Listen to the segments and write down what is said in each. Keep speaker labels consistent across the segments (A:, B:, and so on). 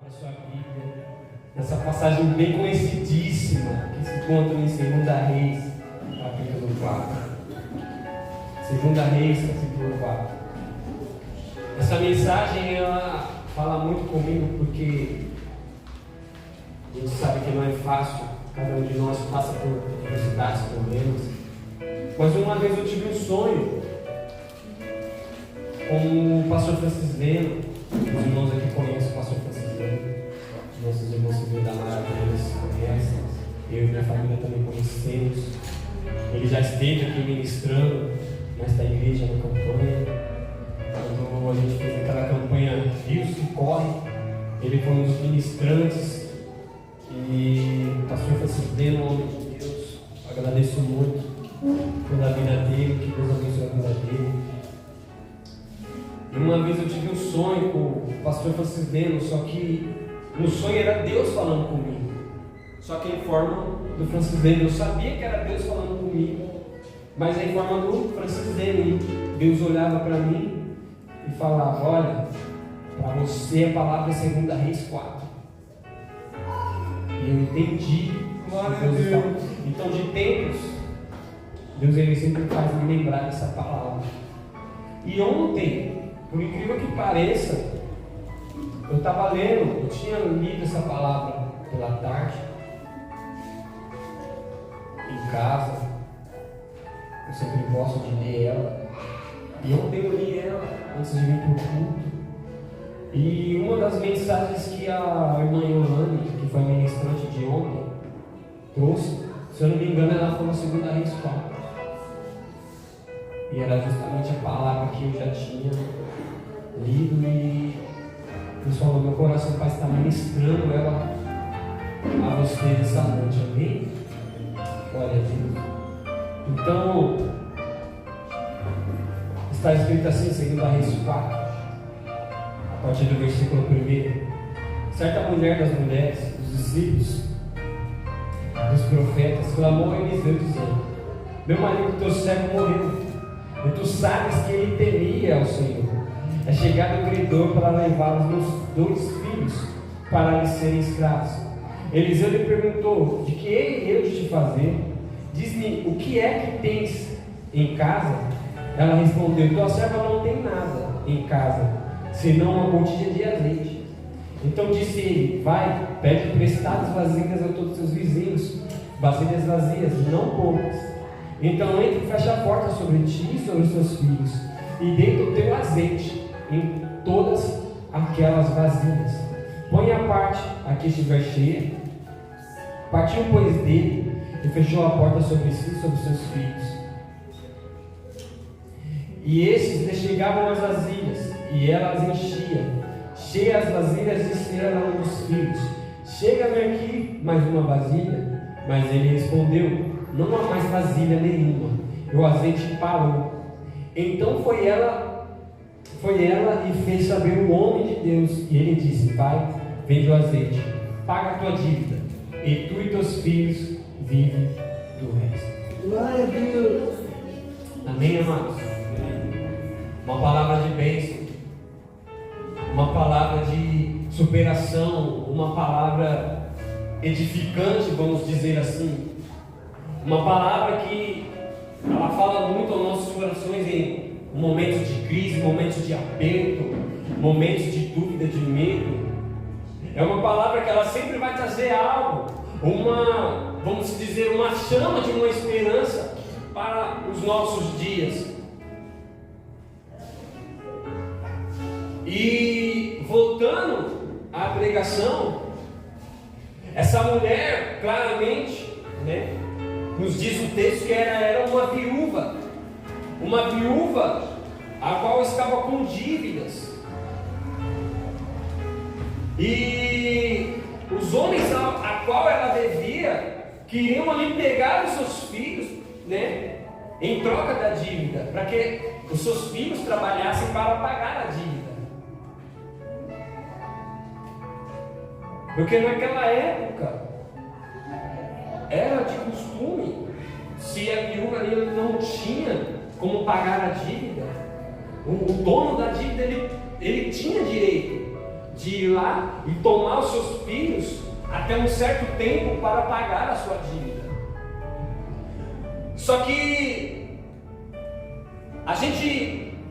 A: para a sua Bíblia, nessa passagem bem conhecidíssima que se encontra em 2 Reis, capítulo 4. 2 Reis, capítulo 4. Essa mensagem ela fala muito comigo porque a gente sabe que não é fácil, cada um de nós passa por dificuldades, problemas. Mas uma vez eu tive um sonho com o pastor Francis Leno. Os irmãos aqui conhecem o pastor Francis Leno, nossos irmãos civis da Maravilha conhecem, eu e minha família também conhecemos. Ele já esteve aqui ministrando nesta igreja na campanha. Quando a gente fez aquela campanha Rios que Corre, ele foi um dos ministrantes. E o pastor Francis Leno, homem de Deus, agradeço muito pela vida dele, que Deus abençoe a vida dele. E uma vez eu tive um sonho com o pastor Francis Leno, só que no sonho era Deus falando comigo. Só que em forma do Francis Leno, eu sabia que era Deus falando comigo, mas em forma do Francis Leno. Deus olhava para mim e falava: olha, para você a palavra é 2 Reis 4. E eu entendi. Glória a Deus. Então, de tempos, Deus ele sempre faz me lembrar dessa palavra. E ontem, por incrível que pareça, eu estava lendo, eu tinha lido essa palavra pela tarde, em casa. Eu sempre gosto de ler ela. E ontem eu li ela antes de vir para o culto. E uma das mensagens que a irmã Yolane, que foi ministrante de ontem, trouxe, se eu não me engano, ela falou 2 Reis 4. E era justamente a palavra que eu já tinha lido e Deus falou: meu coração para estar ministrando ela a vocês essa noite, amém? Glória a Deus. Então, está escrito assim, 2 Reis 4, a partir do versículo 1. Certa mulher das mulheres, dos discípulos, dos profetas, clamou a Eliseu dizendo: meu marido, teu servo, morreu, e tu sabes que ele temia ao Senhor. É chegado o credor para levar os meus 2 filhos para lhes serem escravos. Eliseu lhe perguntou: de que hei eu de te fazer? Diz-me, o que é que tens em casa? Ela respondeu: tua serva não tem nada em casa, senão uma botija de azeite. Então disse ele: vai, pede emprestadas vasilhas a todos os teus vizinhos, vasilhas vazias, não poucas. Então entra e fecha a porta sobre ti e sobre os teus filhos, e deita o teu azeite em todas aquelas vasilhas. Põe a parte a que estiver cheia. Partiu, pois, dele e fechou a porta sobre si e sobre seus filhos. E esses lhe chegavam as vasilhas, e ela as enchia. Cheia as vasilhas, disse ela a um dos filhos: chega-me aqui mais uma vasilha. Mas ele respondeu: não há mais vasilha nenhuma, e o azeite parou. Então foi ela e fez saber o homem de Deus, e ele disse: vai, vende o azeite, paga a tua dívida, e tu e teus filhos vivem do resto.
B: Glória a Deus.
A: Amém, amados? Uma palavra de bênção, uma palavra de superação, uma palavra edificante, vamos dizer assim. Uma palavra que ela fala muito aos nossos corações em momentos de crise, momentos de aperto, momentos de dúvida, de medo. É uma palavra que ela sempre vai trazer algo, vamos dizer, uma chama de uma esperança para os nossos dias. E voltando à pregação, essa mulher claramente, nos diz o texto que era uma viúva a qual estava com dívidas, e os homens a qual ela devia queriam ali pegar os seus filhos, em troca da dívida, para que os seus filhos trabalhassem para pagar a dívida. Porque naquela época era de costume, se a viúva ali não tinha como pagar a dívida, o dono da dívida ele tinha direito
B: de ir lá e tomar os seus filhos até um certo tempo para pagar a sua dívida. Só que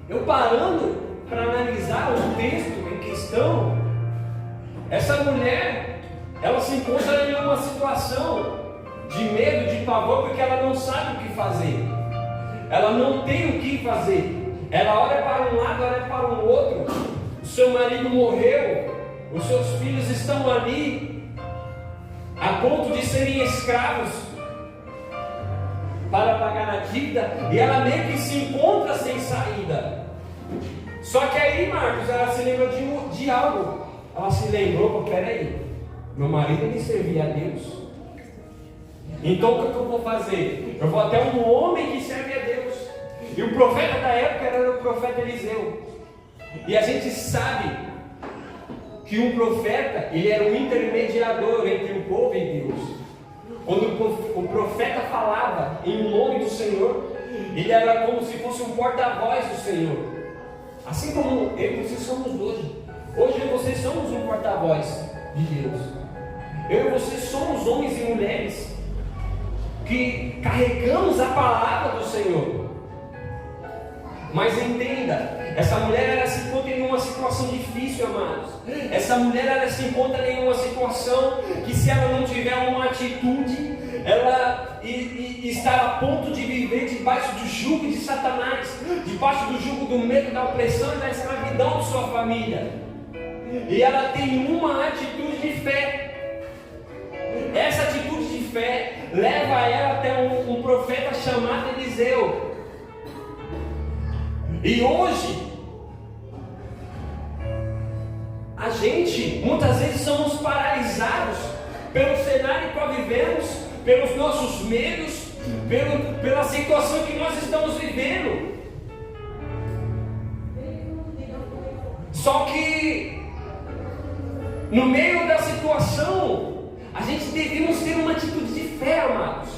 B: eu parando para analisar o texto em questão, essa mulher, ela se encontra em uma situação de medo, de pavor, porque ela não sabe o que fazer. Ela não tem o que fazer. Ela olha para um lado, olha para o outro. O seu marido morreu, os seus filhos estão ali, a ponto de serem escravos para pagar a dívida, e ela meio que se encontra sem saída. Só que aí, Marcos, ela se lembrou de algo. Ela se lembrou, peraí, meu marido me servia a Deus. Então o que eu vou fazer? Eu vou até um homem que serve a Deus. E o profeta da época era o profeta Eliseu. E a gente sabe que um profeta, ele era um intermediador entre o povo e Deus. Quando o profeta falava em nome do Senhor, ele era como se fosse um porta-voz do Senhor. Assim como eu e vocês somos hoje. Hoje eu e vocês somos um porta-voz de Deus. Eu e vocês somos homens e mulheres que carregamos a palavra do Senhor. Mas entenda, essa mulher ela se encontra em uma situação difícil, amados. Essa mulher ela se encontra em uma situação que, se ela não tiver uma atitude, ela está a ponto de viver debaixo do jugo de Satanás, debaixo do jugo do medo, da opressão e da escravidão de sua família. E ela tem uma atitude de fé. Essa atitude de fé leva ela até um profeta chamado Eliseu. E hoje, a gente muitas vezes somos paralisados pelo cenário que nós vivemos, pelos nossos medos, pela situação que nós estamos vivendo. Só que, no meio da situação, a gente devemos ter uma atitude de fé, amados.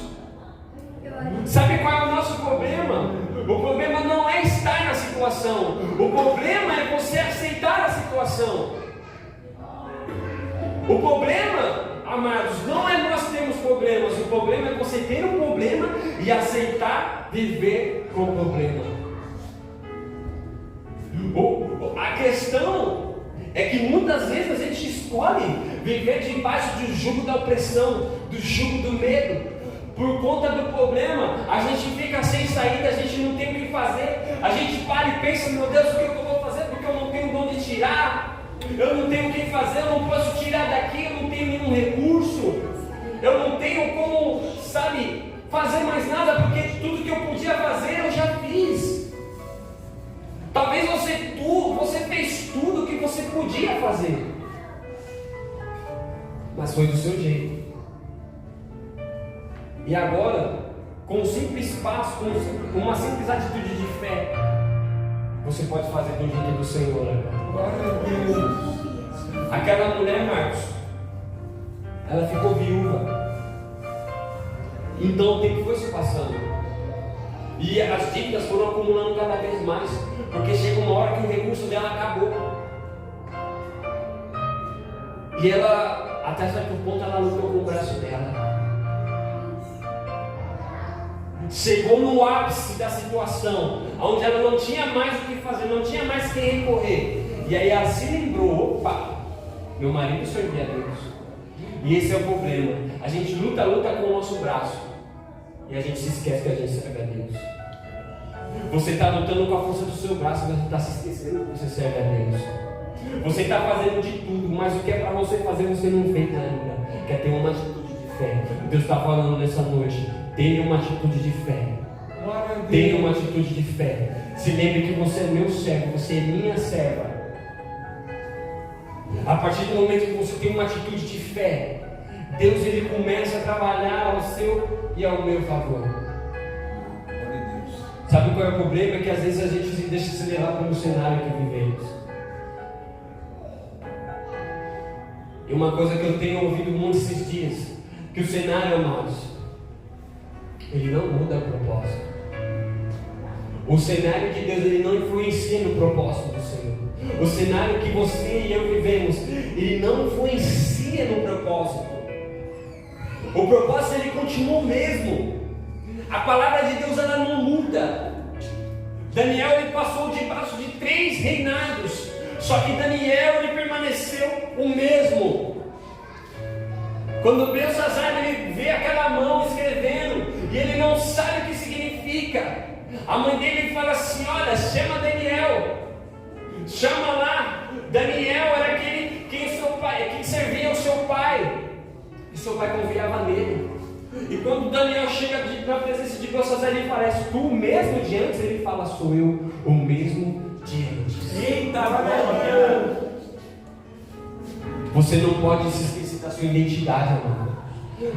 B: Sabe qual é o nosso problema? O problema não é estar na situação. O problema é você aceitar a situação. O problema, amados, não é nós termos problemas. O problema é você ter um problema e aceitar viver com o problema. A questão é que muitas vezes a gente escolhe viver debaixo do jugo da opressão, do jugo do medo. Por conta do problema, a gente fica sem saída, a gente não tem o que fazer. A gente para e pensa, meu Deus, o que eu vou fazer? Porque eu não tenho de onde tirar. Eu não tenho o que fazer, eu não posso tirar daqui, eu não tenho nenhum recurso. Eu não tenho como, fazer mais nada, porque tudo que eu podia fazer, eu já fiz. Talvez você fez tudo o que você podia fazer, mas foi do seu jeito. E agora, com um simples passo, com uma simples atitude de fé, você pode fazer do jeito do Senhor. Glória a Deus. Aquela mulher, Marcos, ela ficou viúva. Então o tempo foi se passando. E as dívidas foram acumulando cada vez mais. Porque chega uma hora que o recurso dela acabou. E ela, até certo ponto, ela lutou com o braço dela. Chegou no ápice da situação, onde ela não tinha mais o que fazer, não tinha mais quem recorrer. E aí ela se lembrou: opa, meu marido servia a Deus. E esse é o problema. A gente luta com o nosso braço, e a gente se esquece que a gente serve a Deus. Você está lutando com a força do seu braço, mas está se esquecendo que você serve a Deus. Você está fazendo de tudo, mas o que é para você fazer, você não fez ainda. Quer ter uma atitude de fé. Deus está falando nessa noite: tenha uma atitude de fé. Tenha uma atitude de fé. Se lembre que você é meu servo, você é minha serva. A partir do momento que você tem uma atitude de fé, Deus ele começa a trabalhar ao seu e ao meu favor. Sabe qual é o problema? É que às vezes a gente se deixa se levar pelo cenário que vivemos. E uma coisa que eu tenho ouvido muito esses dias, que o cenário, amados, ele não muda a propósito. O cenário de Deus, ele não influencia no propósito do Senhor. O cenário que você e eu vivemos, ele não influencia no propósito. O propósito, ele continua o mesmo. A palavra de Deus, ela não muda. Daniel, ele passou debaixo de 3 reinados, só que Daniel, ele permaneceu o mesmo. Quando Belsazar, ele vê aquela mão escrevendo e ele não sabe o que significa, a mãe dele fala assim: olha, chama Daniel, chama lá. Daniel era aquele quem servia o seu pai, e seu pai confiava nele. E quando Daniel chega na presença de Belsazar, ele fala: és tu o mesmo de antes? Ele fala: sou eu o mesmo de antes.
A: Eita, glória!
B: Você não pode se esquecer da sua identidade, amado.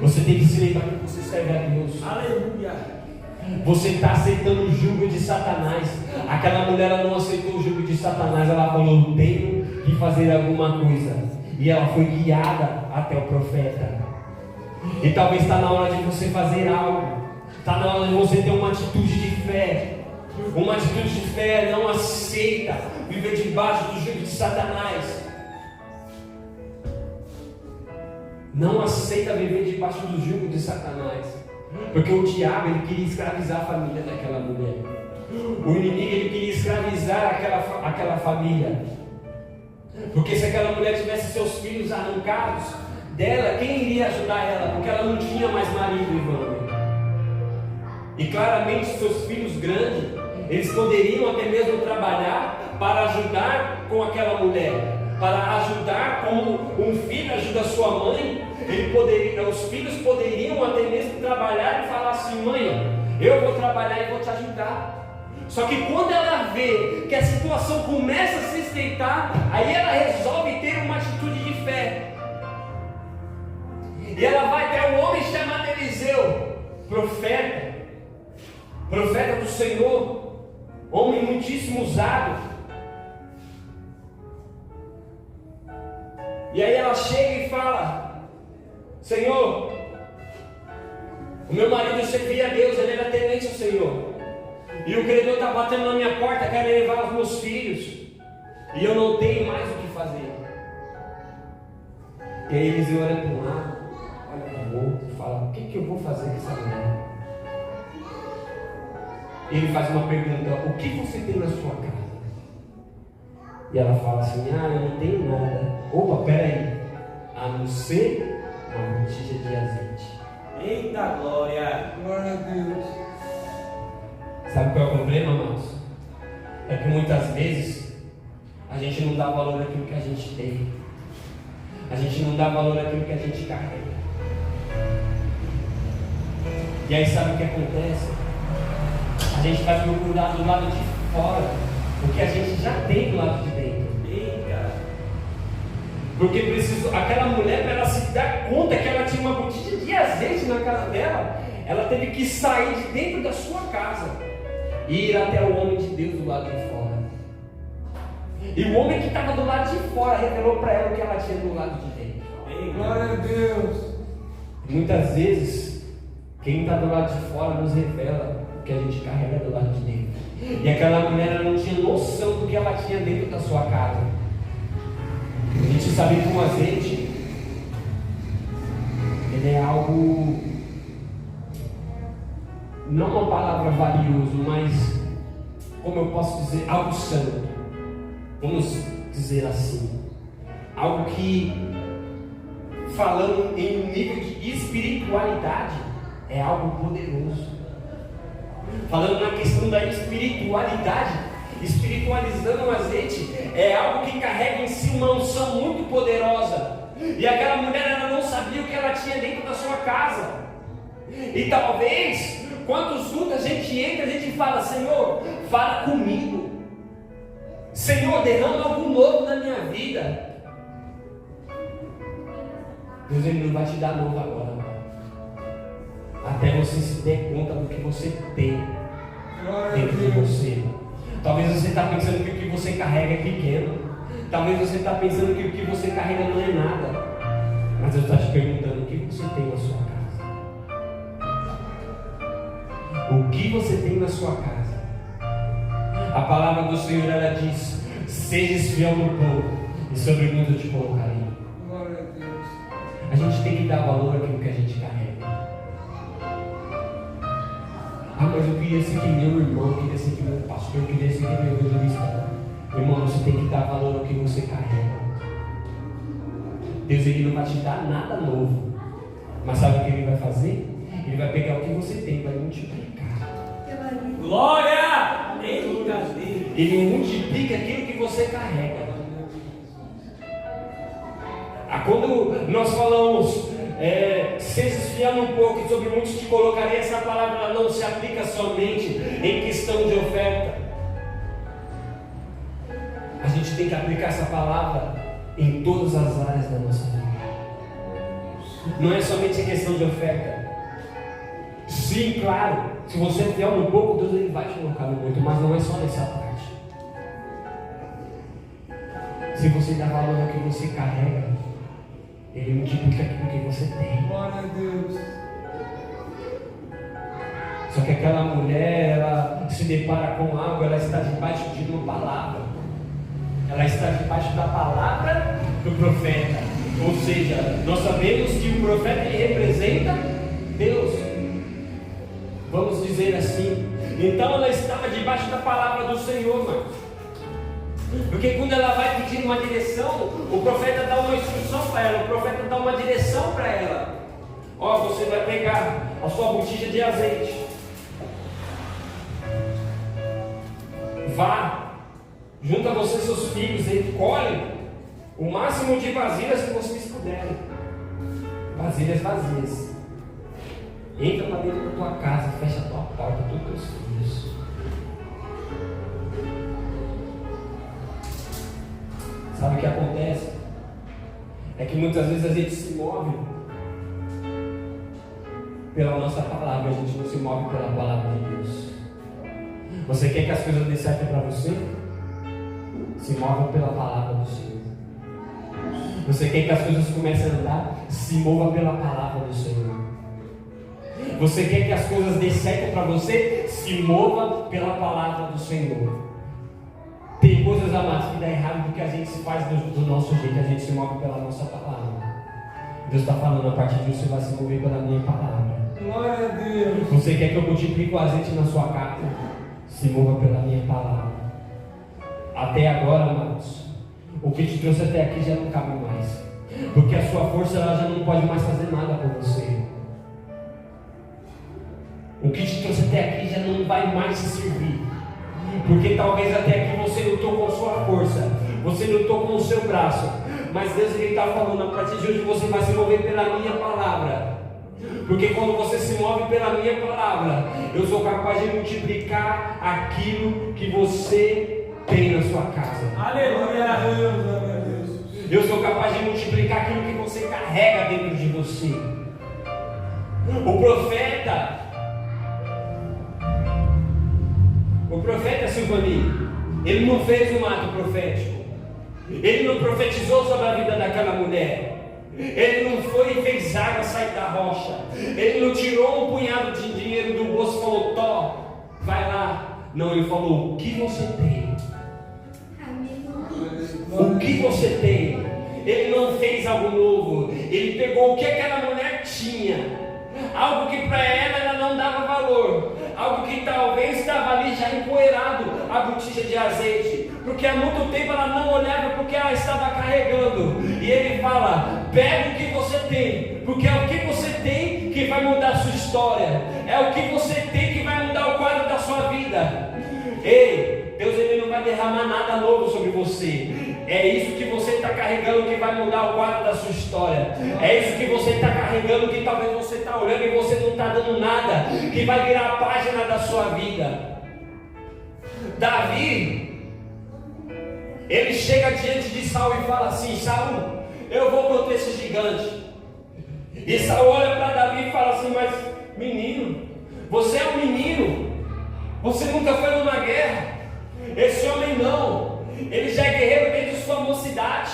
B: Você tem que se lembrar que você serve a Deus.
A: Aleluia!
B: Você está aceitando o jugo de Satanás. Aquela mulher, ela não aceitou o jugo de Satanás. Ela falou: tenho que fazer alguma coisa. E ela foi guiada até o profeta. E talvez está na hora de você fazer algo. Está na hora de você ter uma atitude de fé. Uma atitude de fé não aceita viver debaixo do jugo de Satanás. Não aceita viver debaixo do jugo de Satanás. Porque o diabo, ele queria escravizar a família daquela mulher. O inimigo, ele queria escravizar aquela família. Porque se aquela mulher tivesse seus filhos arrancados dela, quem iria ajudar ela? Porque ela não tinha mais marido, Ivan. E claramente seus filhos grandes, eles poderiam até mesmo trabalhar para ajudar com aquela mulher. Para ajudar como um filho ajuda a sua mãe. Os filhos poderiam até mesmo trabalhar e falar assim: mãe, eu vou trabalhar e vou te ajudar. Só que quando ela vê que a situação começa a se estreitar, aí ela resolve ter uma atitude de fé. E ela vai até um homem chamado Eliseu, profeta do Senhor, homem muitíssimo usado. E aí ela chega e fala: Senhor, o meu marido servia a Deus, ele era temente ao Senhor, e o credor está batendo na minha porta, quer levar os meus filhos, e eu não tenho mais o que fazer. E aí Eliseu olha para um lado, olha para o outro, e fala: o que eu vou fazer com essa mulher? Ele faz uma pergunta: o que você tem na sua casa? E ela fala assim: eu não tenho nada. Opa, peraí, a não ser uma botija de azeite.
A: Eita, glória! Glória a Deus!
B: Sabe qual é o problema, amados? É que muitas vezes a gente não dá valor àquilo que a gente tem. A gente não dá valor àquilo que a gente carrega. E aí sabe o que acontece? A gente vai procurar do lado de fora o que a gente já tem do lado de dentro.
A: Eita!
B: Porque aquela mulher, para ela se dar conta que ela tinha uma botija de azeite na casa dela, ela teve que sair de dentro da sua casa e ir até o homem de Deus do lado de fora. E o homem que estava do lado de fora revelou para ela o que ela tinha do lado de dentro.
A: Ei, glória a Deus!
B: Muitas vezes, quem está do lado de fora nos revela o que a gente carrega do lado de dentro. E aquela mulher, ela não tinha noção do que ela tinha dentro da sua casa. A gente sabe que o azeite, ele é algo, não uma palavra valioso, mas, como eu posso dizer, algo santo. Vamos dizer assim. Algo que, falando em um nível de espiritualidade, é algo poderoso. Falando na questão da espiritualidade, espiritualizando o azeite, é algo que carrega em si uma unção muito poderosa. E aquela mulher, ela não sabia o que ela tinha dentro da sua casa. E talvez, quando os cultos a gente entra, a gente fala: Senhor, fala comigo. Senhor, derrama algo novo na minha vida. Deus, Ele não vai te dar novo agora, até você se der conta do que você tem dentro de você. Talvez você está pensando que o que você carrega é pequeno. Talvez você está pensando que o que você carrega não é nada. Mas eu estou te perguntando: o que você tem na sua casa? O que você tem na sua casa? A palavra do Senhor, ela diz: seja fiel no pouco, e sobre muito eu te colocarei.
C: Glória a Deus.
B: A gente tem que dar valor àquilo que a gente carrega. Ah, mas eu queria ser que meu irmão, eu queria ser que meu pastor, eu queria ser que meu evangelista. Irmão, você tem que dar valor ao que você carrega. Deus, Ele não vai te dar nada novo, mas sabe o que Ele vai fazer? Ele vai pegar o que você tem e vai multiplicar.
C: Glória! Eita Deus!
B: Ele multiplica aquilo que você carrega. Quando nós falamos seja fiel um pouco e sobre muitos te colocarei, essa palavra ela não se aplica somente em questão de oferta. A gente tem que aplicar essa palavra em todas as áreas da nossa vida. Não é somente em questão de oferta. Sim, claro, se você é fiel no pouco, Deus Ele vai te colocar no muito, mas não é só nessa parte. Se você dá valor ao que você carrega, Ele multiplica aquilo que você tem.
C: Glória a Deus.
B: Só que aquela mulher, ela se depara com algo, ela está debaixo de uma palavra. Ela está debaixo da palavra do profeta. Ou seja, nós sabemos que o profeta ele representa Deus. Vamos dizer assim. Então ela estava debaixo da palavra do Senhor, mano. Porque quando ela vai pedir uma direção, o profeta dá uma instrução para ela, o profeta dá uma direção para ela. Ó, você vai pegar a sua botija de azeite. Vá, junta você e seus filhos e colhe o máximo de vasilhas que vocês puderem. Vasilhas vazias. Entra para dentro da tua casa, fecha a tua porta, todos os teus filhos. Sabe o que acontece? É que muitas vezes a gente se move pela nossa palavra, a gente não se move pela palavra de Deus. Você quer que as coisas dêem certo para você? Se move pela palavra do Senhor. Você quer que as coisas comecem a andar? Se mova pela palavra do Senhor. Você quer que as coisas dêem certo para você? Se mova pela palavra do Senhor. Tem coisas, amados, que dá errado porque a gente se faz do nosso jeito, a gente se move pela nossa palavra. Deus está falando, a partir disso você vai se mover pela minha palavra.
C: Glória a Deus.
B: Você quer que eu multiplique o azeite na sua casa? Se mova pela minha palavra. Até agora, amados, o que te trouxe até aqui já não cabe mais, porque a sua força ela já não pode mais fazer nada por você. O que te trouxe até aqui já não vai mais te servir, porque talvez até aqui você lutou com sua força, você lutou com o seu braço, mas Deus está falando, a partir de hoje você vai se mover pela minha palavra. Porque quando você se move pela minha palavra, eu sou capaz de multiplicar aquilo que você tem na sua casa.
C: Aleluia, aleluia, Deus.
B: Eu sou capaz de multiplicar aquilo que você carrega dentro de você. O profeta Silvani, ele não fez um ato profético. Ele não profetizou sobre a vida daquela mulher. Ele não foi e fez água sair da rocha. Ele não tirou um punhado de dinheiro do bolso e falou, Tó, vai lá. Não, ele falou, o que você tem? O que você tem? Ele não fez algo novo. Ele pegou o que aquela mulher tinha, algo que para ela não dava valor, algo que talvez estava ali já empoeirado, a botija de azeite, porque há muito tempo ela não olhava porque ela estava carregando. E ele fala, pega o que você tem, porque é o que você tem que vai mudar a sua história, é o que você tem que vai mudar o quadro da sua vida. Ei, Deus ele não vai derramar nada novo sobre você. É isso que você está carregando que vai mudar o quadro da sua história. É isso que você está carregando que talvez você está olhando e você não está dando nada, que vai virar a página da sua vida. Davi, ele chega diante de Saul e fala assim, Saul, eu vou contra esse gigante. E Saul olha para Davi e fala assim, mas menino, você é um menino, você nunca foi numa guerra. Esse homem não, ele já é guerreiro desde sua mocidade.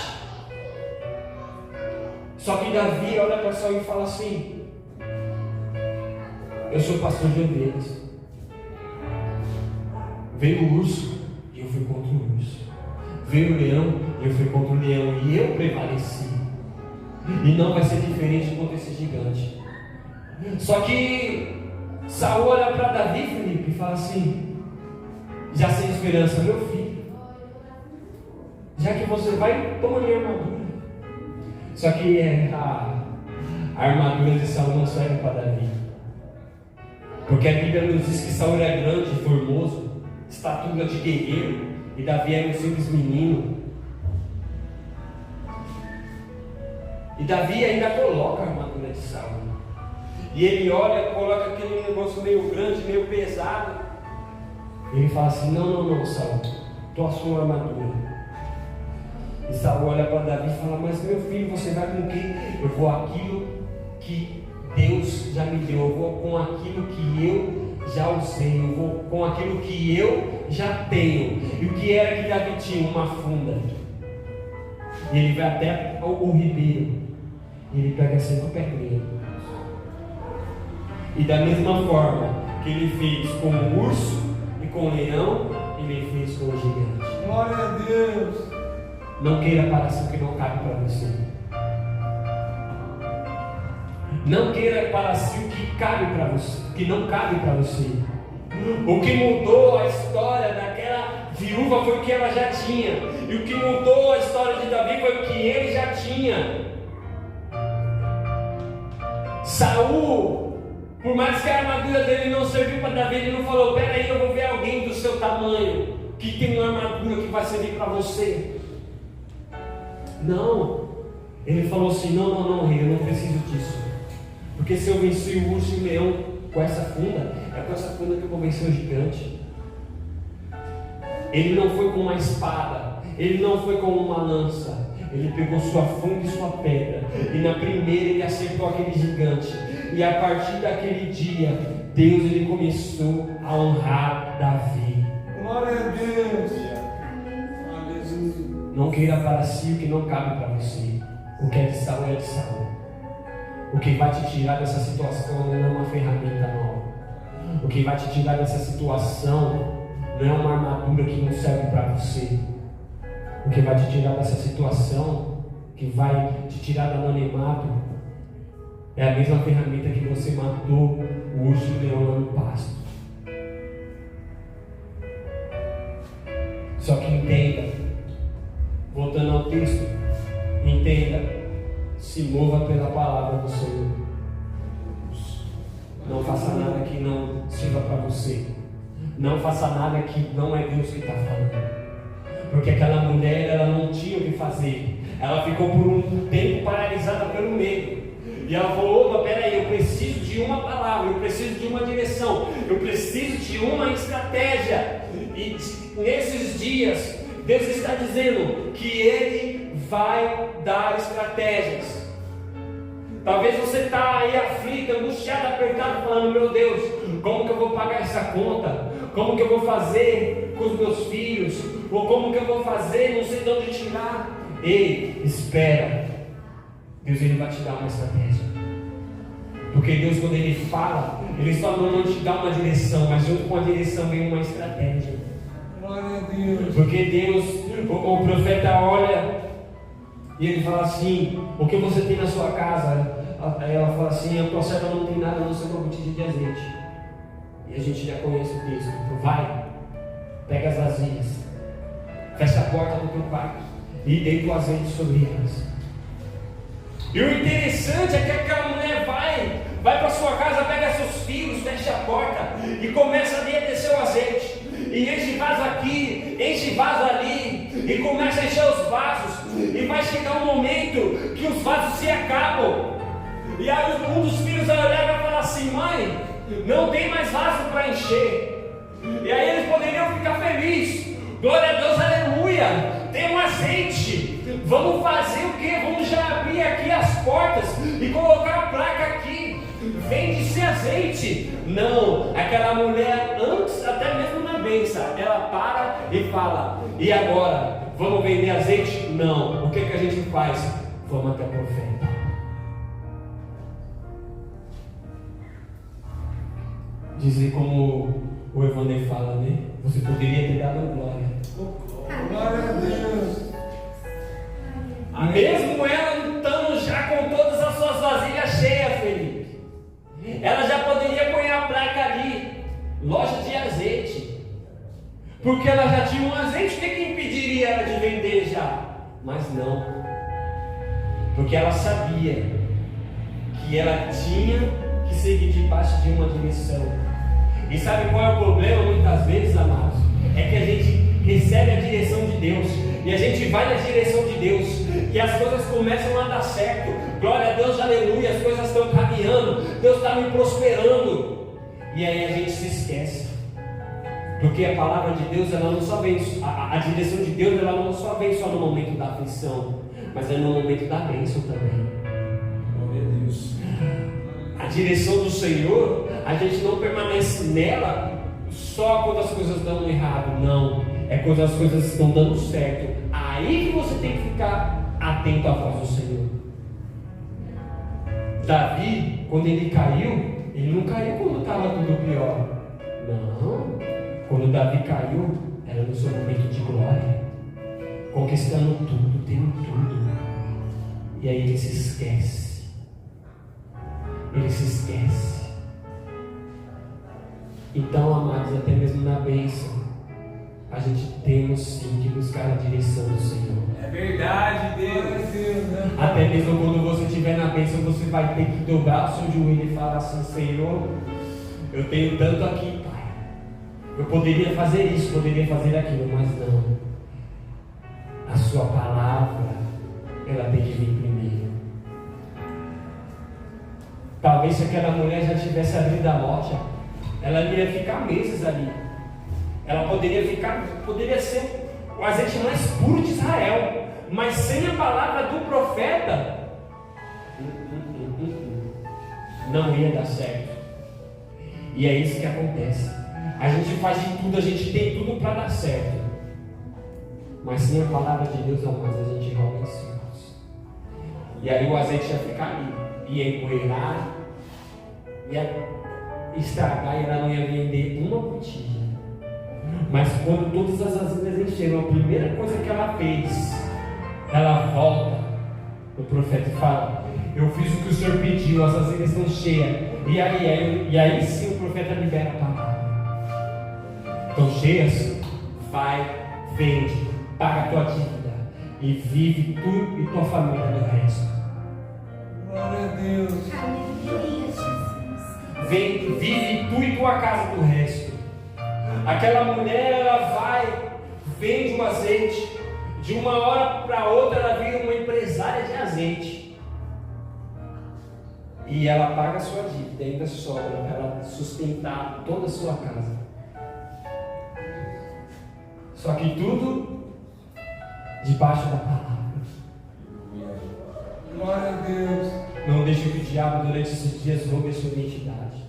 B: Só que Davi olha para Saul e fala assim, eu sou pastor de ovelhas. Veio o urso,
A: fui contra o urso. Veio o leão, eu fui contra o leão e eu prevaleci. E não vai ser diferente contra esse gigante. Só que Saul olha para Davi, Felipe, e fala assim, já sem esperança, meu filho, já que você vai, toma minha armadura. Só que a armadura de Saul não serve para Davi, porque a Bíblia nos diz que Saul era grande, formoso, estatura de guerreiro, e Davi era um simples menino. E Davi ainda coloca a armadura de Saul, e ele olha, coloca aquele negócio meio grande, meio pesado. Ele fala assim, não, Saul, tua sua armadura. E Saul olha para Davi e fala, mas meu filho, você vai com o quê? Eu vou aquilo que Deus já me deu, eu vou com aquilo que eu já usei, eu vou com aquilo que eu já tenho. E o que era que Davi tinha? Uma funda. E ele vai até o ribeiro, e ele pega 5 pedrinhas. E da mesma forma que ele fez com o urso e com o leão, ele fez com o gigante.
C: Glória a Deus.
A: Não queira para si o que não cabe para você. Não queira para si o que cabe para você, o que não cabe para você. O que mudou a história daquela viúva foi o que ela já tinha. E o que mudou a história de Davi foi o que ele já tinha. Saul, por mais que a armadura dele não serviu para Davi, ele não falou, peraí, eu vou ver alguém do seu tamanho, que tem uma armadura que vai servir para você. Não, ele falou assim, não, rei, eu não preciso disso, porque se eu venci o urso e o leão com essa funda, é com essa funda que eu vou vencer o gigante. Ele não foi com uma espada, ele não foi com uma lança, ele pegou sua funda e sua pedra, e na primeira ele acertou aquele gigante, e a partir daquele dia, Deus ele começou a honrar Davi.
C: Glória a Deus.
A: Não queira para si o que não cabe para você. O que é de Saul é de Saul. O que vai te tirar dessa situação não é uma ferramenta nova. O que vai te tirar dessa situação não é uma armadura que não serve para você. O que vai te tirar dessa situação, que vai te tirar do anonimato, é a mesma ferramenta que você matou o urso e o leão lá no pasto. Só que entenda, voltando ao texto, entenda, se mova pela palavra do Senhor. Não faça nada que não sirva para você. Não faça nada que não é Deus que está falando. Porque aquela mulher, ela não tinha o que fazer. Ela ficou por um tempo paralisada pelo medo. E ela falou, opa, peraí, eu preciso de uma palavra, eu preciso de uma direção, eu preciso de uma estratégia. E nesses dias, Deus está dizendo que Ele vai dar estratégias. Talvez você está aí aflito, angustiado, apertado, falando, meu Deus, como que eu vou pagar essa conta? Como que eu vou fazer com os meus filhos? Ou como que eu vou fazer, não sei de onde tirar? Ei, espera. Deus ele vai te dar uma estratégia. Porque Deus, quando Ele fala, Ele só não te dá uma direção, mas junto com a direção vem uma estratégia.
C: Glória a Deus.
A: Porque Deus, o profeta olha e ele fala assim, o que você tem na sua casa? Aí ela fala assim, a tua serva não tem nada no seu botija de azeite. E a gente já conhece o texto. Vai, pega as vasilhas, fecha a porta do teu quarto e deita o azeite sobre elas. E o interessante é que aquela mulher vai para sua casa, pega seus filhos, fecha a porta e começa a descer o azeite. E enche vaso aqui, enche vaso ali, e começa a encher os vasos. E vai chegar um momento que os vasos se acabam. E aí um dos filhos vai olhar e vai falar assim, mãe, não tem mais vaso para encher. E aí eles poderiam ficar felizes. Glória a Deus, aleluia. Tem um azeite. Vamos fazer o quê? Vamos já abrir aqui as portas e colocar a placa aqui. Vende-se azeite. Não, aquela mulher, antes até mesmo na bênção, ela para e fala, e agora? Vamos vender azeite? Não. O que a gente faz? Vamos até o profeta. Dizer como o Evander fala, né? Você poderia ter dado glória.
C: Glória a Deus.
B: Mesmo ela lutando já com todas as suas vasilhas cheias, Felipe, ela já poderia pôr a placa ali, loja de azeite, porque ela já tinha um azeite. O que impediria ela de vender já? Mas não, porque ela sabia que ela tinha que seguir debaixo de uma direção. E sabe qual é o problema muitas vezes, amados? É que a gente recebe a direção de Deus, e a gente vai na direção de Deus, e as coisas começam a dar certo. Glória a Deus, aleluia, as coisas estão caminhando, Deus está me prosperando, e aí a gente se esquece, porque a palavra de Deus, ela não só vem, a direção de Deus, ela não só vem só no momento da aflição, mas é no momento da bênção também.
C: Glória a Deus.
B: A direção do Senhor, a gente não permanece nela só quando as coisas dão errado, não. É quando as coisas estão dando certo. Aí que você tem que ficar atento à voz do Senhor. Davi, quando ele caiu, ele não caiu quando estava tudo pior. Não. Quando Davi caiu, era no seu momento de glória, conquistando tudo, tendo tudo. E aí ele se esquece. Ele se esquece. Então, amados, até mesmo na bênção, a gente temos sim que buscar a direção do Senhor.
C: É verdade, Deus.
B: Até mesmo quando você estiver na bênção, você vai ter que dobrar o seu joelho e falar assim: Senhor, eu tenho tanto aqui, Pai. Eu poderia fazer isso, poderia fazer aquilo, mas não. A sua palavra, ela tem que vir primeiro. Talvez se aquela mulher já tivesse abrido a loja, ela ia ficar meses ali. Ela poderia ser o azeite mais puro de Israel, mas sem a palavra do profeta, não ia dar certo. E é isso que acontece. A gente faz de tudo, a gente tem tudo para dar certo, mas sem a palavra de Deus, amados, a gente roda em círculos. E aí o azeite ia ficar ali, ia empoeirar, ia estragar, e ela não ia vender uma botija. Mas quando todas as vasilhas encheram, a primeira coisa que ela fez, ela volta o profeta e fala: eu fiz o que o Senhor pediu, as vasilhas estão cheias. E aí sim o profeta libera a palavra. Estão cheias? Vai, vende, paga a tua dívida e vive tu e tua família do resto.
C: Glória a Deus.
B: Vem, vive tu e tua casa do resto. Aquela mulher, ela vai, vende o azeite, de uma hora para outra ela vira uma empresária de azeite, e ela paga a sua dívida, ainda sobra para ela sustentar toda a sua casa. Só que tudo debaixo da palavra.
C: Glória a Deus.
B: Não deixe que o diabo durante esses dias roube a sua identidade.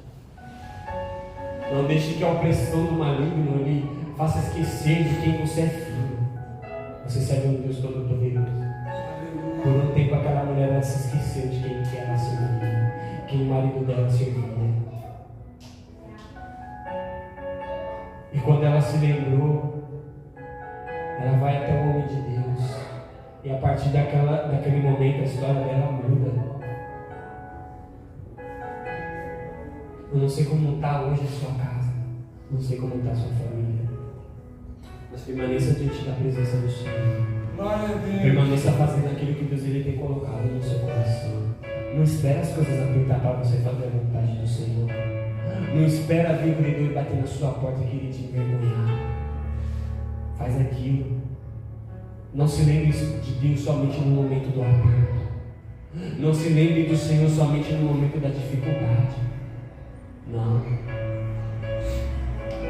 B: Não deixe que a opressão do maligno lhe faça esquecer de quem você é filho. Você serve um Deus Todo-Poderoso. Por um tempo aquela mulher ela se esqueceu de quem ela servia, quem o marido dela servia. E quando ela se lembrou, ela vai até o homem de Deus. E a partir daquele momento a história dela muda. Eu não sei como está hoje a sua casa, não sei como está a sua família, mas permaneça diante da presença do Senhor.
C: Glória a Deus.
B: Permaneça fazendo aquilo que Deus ele tem colocado no seu coração. Não espere as coisas apertar para você fazer a vontade do Senhor. Não espera vir o credor e bater na sua porta e querer te envergonhar. Faz aquilo. Não se lembre de Deus somente no momento do aperto. Não se lembre do Senhor somente no momento da dificuldade. Não.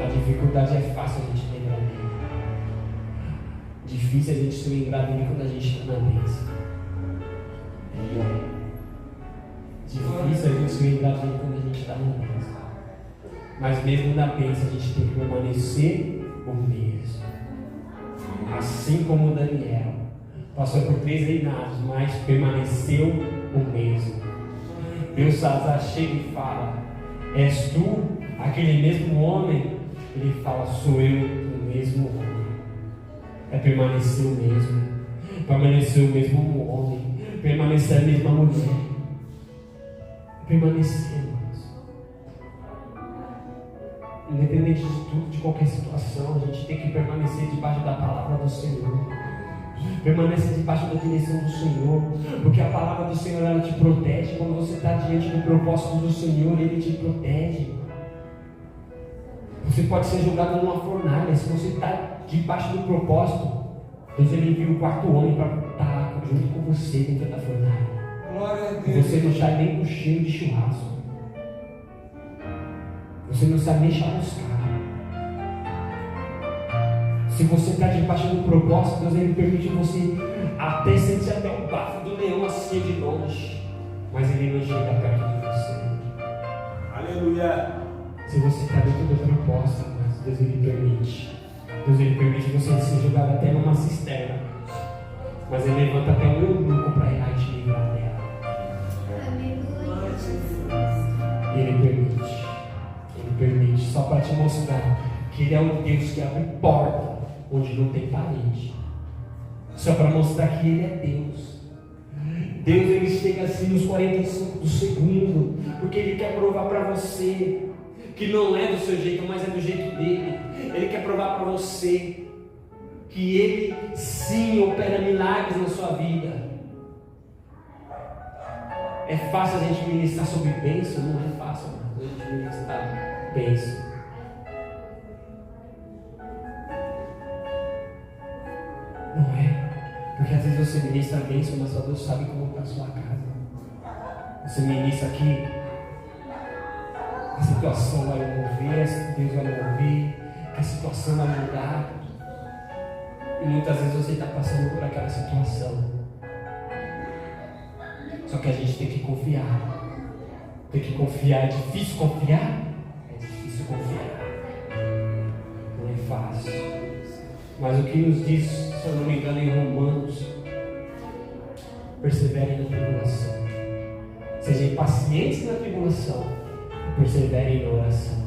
B: A dificuldade é fácil a gente lembrar dele. Difícil a gente se lembrar dele quando a gente está na bênção. Difícil a gente se lembrar dele quando a gente está na bênção. Mas mesmo na bênção a gente tem que permanecer o mesmo. Assim como Daniel passou por 3 reinados, mas permaneceu o mesmo. Deus chega e fala: és tu aquele mesmo homem? Ele fala: sou eu o mesmo homem.
A: é permanecer o mesmo. Permanecer o mesmo homem. Permanecer a mesma mulher. Permanecer, irmãos. Independente de tudo, de qualquer situação, a gente tem que permanecer debaixo da palavra do Senhor. Permaneça debaixo da direção do Senhor, porque a palavra do Senhor, ela te protege. Quando você está diante do propósito do Senhor, Ele te protege. Você pode ser jogado numa fornalha. Se você está debaixo do propósito, Deus, Ele envia o quarto homem para estar junto com você dentro da fornalha.
C: Glória a Deus.
A: Você não sai nem com cheiro de churrasco. Você não sabe nem chamuscar. Se você está debaixo do propósito, Deus, Ele permite você até sentir até o bafo do leão assim de longe, mas Ele não chega perto de você.
B: Aleluia.
A: Se você está dentro do propósito, mas Deus, Ele permite. Deus, Ele permite você ser jogado até numa cisterna, mas Ele levanta até um eunuco para ir lá e te livrar dela. E Ele permite, só para te mostrar que Ele é um Deus que abre porta onde não tem parede, só para mostrar que Ele é Deus. Deus, Ele chega assim nos 45 do segundo, porque Ele quer provar para você que não é do seu jeito, mas é do jeito dele. Ele quer provar para você que Ele sim opera milagres na sua vida. É fácil a gente ministrar sobre bênção? Não é fácil, mas a gente ministrar bênção. Não é, porque às vezes você ministra bênção, mas só Deus sabe como está a sua casa. Você ministra aqui, a situação vai mover, Deus vai mover, a situação vai mudar. E muitas vezes você está passando por aquela situação. Só que a gente tem que confiar. Tem que confiar. É difícil confiar? É difícil confiar. Não é fácil. Mas o que nos diz, se eu não me engano, em Romanos, perseverem na tribulação. Sejam pacientes na tribulação e perseverem na oração.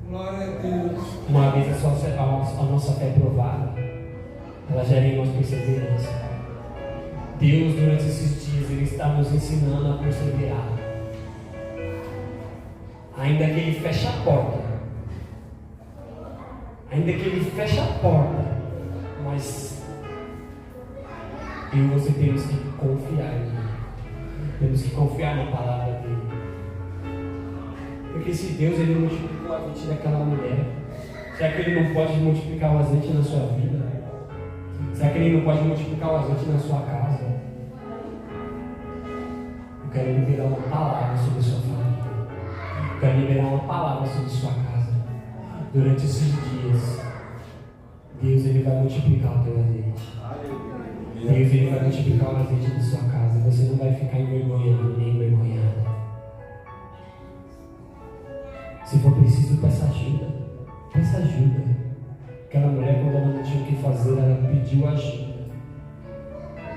C: Glória a Deus.
A: Uma vez a nossa fé provada, ela gera em nós perseverança. Deus, durante esses dias, Ele está nos ensinando a perseverar. Ainda que Ele feche a porta, mas eu e você temos que confiar em Ele. Temos que confiar na palavra dEle. Porque se Deus, Ele multiplicou o azeite daquela mulher, será que Ele não pode multiplicar o azeite na sua vida? Será que Ele não pode multiplicar o azeite na sua casa? Eu quero liberar uma palavra sobre a sua família. Eu quero liberar uma palavra sobre a sua casa. Durante esses dias, Deus, Ele vai multiplicar o teu azeite. Deus, Ele vai multiplicar o azeite da sua casa. Você não vai ficar envergonhado nem envergonhada. Se for preciso, peça ajuda. Peça ajuda. Aquela mulher, quando ela não tinha o que fazer, ela pediu ajuda.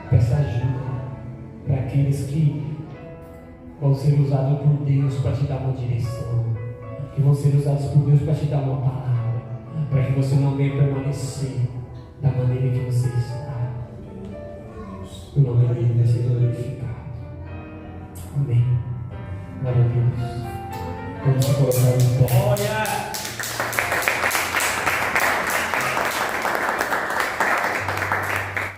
A: Peça ajuda para aqueles que vão ser usados por Deus para te dar uma direção, que vão ser usados por Deus para te dar uma palavra, para que você não venha permanecer da maneira que você está. O nome dele vai ser glorificado. Amém. Glória a Deus. Vamos colocar em pé.